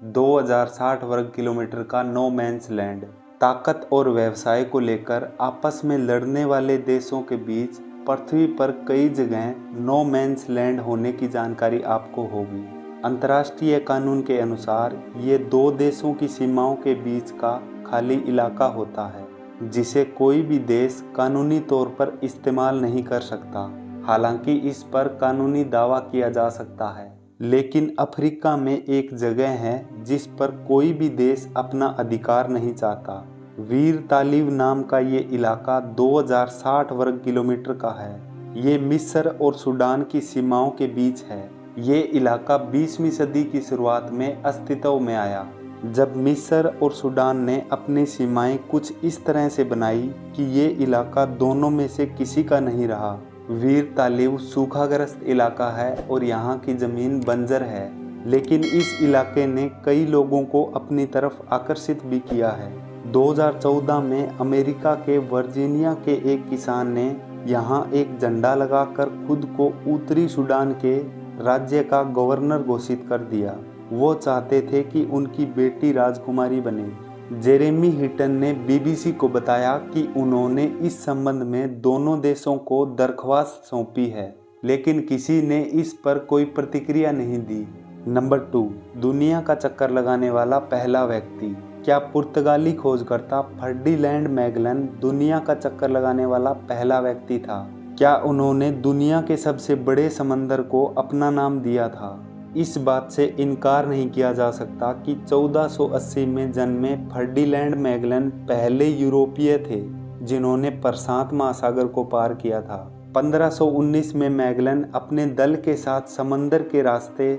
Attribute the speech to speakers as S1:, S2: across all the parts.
S1: 2060 वर्ग किलोमीटर का no man's land. ताकत और व्यवसाय को लेकर आपस में लड़ने वाले देशों के बीच पृथ्वी पर कई जगह नो मैंस लैंड होने की जानकारी आपको होगी। अंतर्राष्ट्रीय कानून के अनुसार ये दो देशों की सीमाओं के बीच का खाली इलाका होता है जिसे कोई भी देश कानूनी तौर पर इस्तेमाल नहीं कर सकता। हालांकि इस पर कानूनी दावा किया जा सकता है, लेकिन अफ्रीका में एक जगह है जिस पर कोई भी देश अपना अधिकार नहीं चाहता। वीर तालिब नाम का ये इलाका 2060 वर्ग किलोमीटर का है। ये मिस्र और सूडान की सीमाओं के बीच है। ये इलाका 20वीं सदी की शुरुआत में अस्तित्व में आया, जब मिस्र और सूडान ने अपनी सीमाएं कुछ इस तरह से बनाई कि ये इलाका दोनों में से किसी का नहीं रहा। वीर तालिब सूखाग्रस्त इलाका है और यहाँ की ज़मीन बंजर है, लेकिन इस इलाके ने कई लोगों को अपनी तरफ आकर्षित भी किया है। 2014 में अमेरिका के वर्जीनिया के एक किसान ने यहाँ एक झंडा लगाकर खुद को उत्तरी सूडान के राज्य का गवर्नर घोषित कर दिया। वो चाहते थे कि उनकी बेटी राजकुमारी बने। जेरेमी हिटन ने बीबीसी को बताया कि उन्होंने इस संबंध में दोनों देशों को दरख्वास्त सौंपी है, लेकिन किसी ने इस पर कोई प्रतिक्रिया नहीं दी। नंबर 2, दुनिया का चक्कर लगाने वाला पहला व्यक्ति। क्या पुर्तगाली खोजकर्ता फर्डिनैंड मैगलन दुनिया का चक्कर लगाने वाला पहला व्यक्ति था? क्या उन्होंने दुनिया के सबसे बड़े समंदर को अपना नाम दिया था? इस बात से इनकार नहीं किया जा सकता कि 1480 में जन्मे फर्डिनैंड मैगलन पहले यूरोपीय थे जिन्होंने प्रशांत महासागर को पार किया था। 1519 में मैगलन अपने दल के साथ समंदर के रास्ते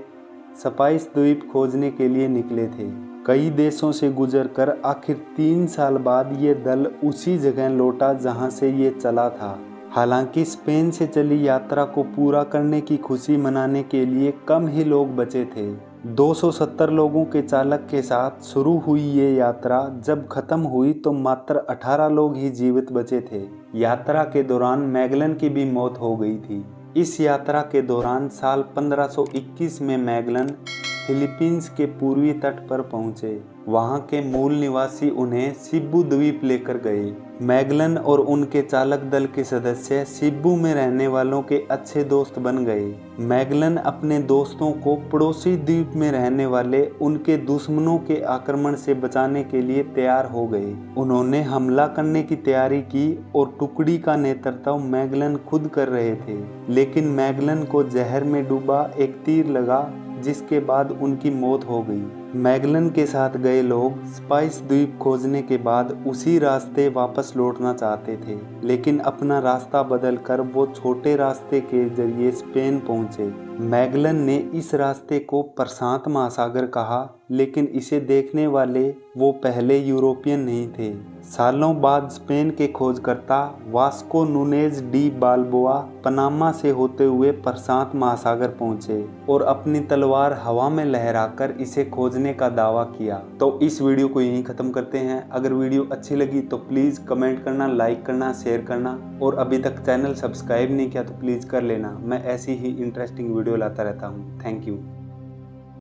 S1: स्पाइस द्वीप खोजने के लिए निकले थे। कई देशों से गुजरकर आखिर 3 साल बाद ये दल उसी जगह लौटा जहां से ये चला था। हालांकि स्पेन से चली यात्रा को पूरा करने की खुशी मनाने के लिए कम ही लोग बचे थे। 270 लोगों के चालक के साथ शुरू हुई ये यात्रा जब खत्म हुई तो मात्र 18 लोग ही जीवित बचे थे। यात्रा के दौरान मैगलन की भी मौत हो गई थी। इस यात्रा के दौरान साल 1521 में मैगलन फिलीपींस के पूर्वी तट पर पहुंचे। वहां के मूल निवासी उन्हें सिबू द्वीप लेकर गए। मैगलन और उनके चालक दल के सदस्य सिबू में रहने वालों के अच्छे दोस्त बन गए। मैगलन अपने दोस्तों को पड़ोसी द्वीप में रहने वाले उनके दुश्मनों के आक्रमण से बचाने के लिए तैयार हो गए। उन्होंने हमला करने की तैयारी की और टुकड़ी का नेतृत्व मैगलन खुद कर रहे थे, लेकिन मैगलन को जहर में डूबा एक तीर लगा, जिसके बाद उनकी मौत हो गई। मैगलन के साथ गए लोग स्पाइस द्वीप खोजने के बाद उसी रास्ते वापस लौटना चाहते थे, लेकिन अपना रास्ता बदलकर वो छोटे रास्ते के जरिए स्पेन पहुंचे। मैगलन ने इस रास्ते को प्रशांत महासागर कहा, लेकिन इसे देखने वाले वो पहले यूरोपियन नहीं थे। सालों बाद स्पेन के खोजकर्ता वास्को नूनेज डी बाल्बोआ पनामा से होते हुए प्रशांत महासागर पहुंचे और अपनी तलवार हवा में लहराकर इसे खोजने का दावा किया। तो इस वीडियो को यहीं ख़त्म करते हैं। अगर वीडियो अच्छी लगी तो प्लीज़ कमेंट करना, लाइक करना, शेयर करना, और अभी तक चैनल सब्सक्राइब नहीं किया तो प्लीज़ कर लेना। मैं ऐसी ही इंटरेस्टिंग वीडियो लाता रहता हूँ। Thank you.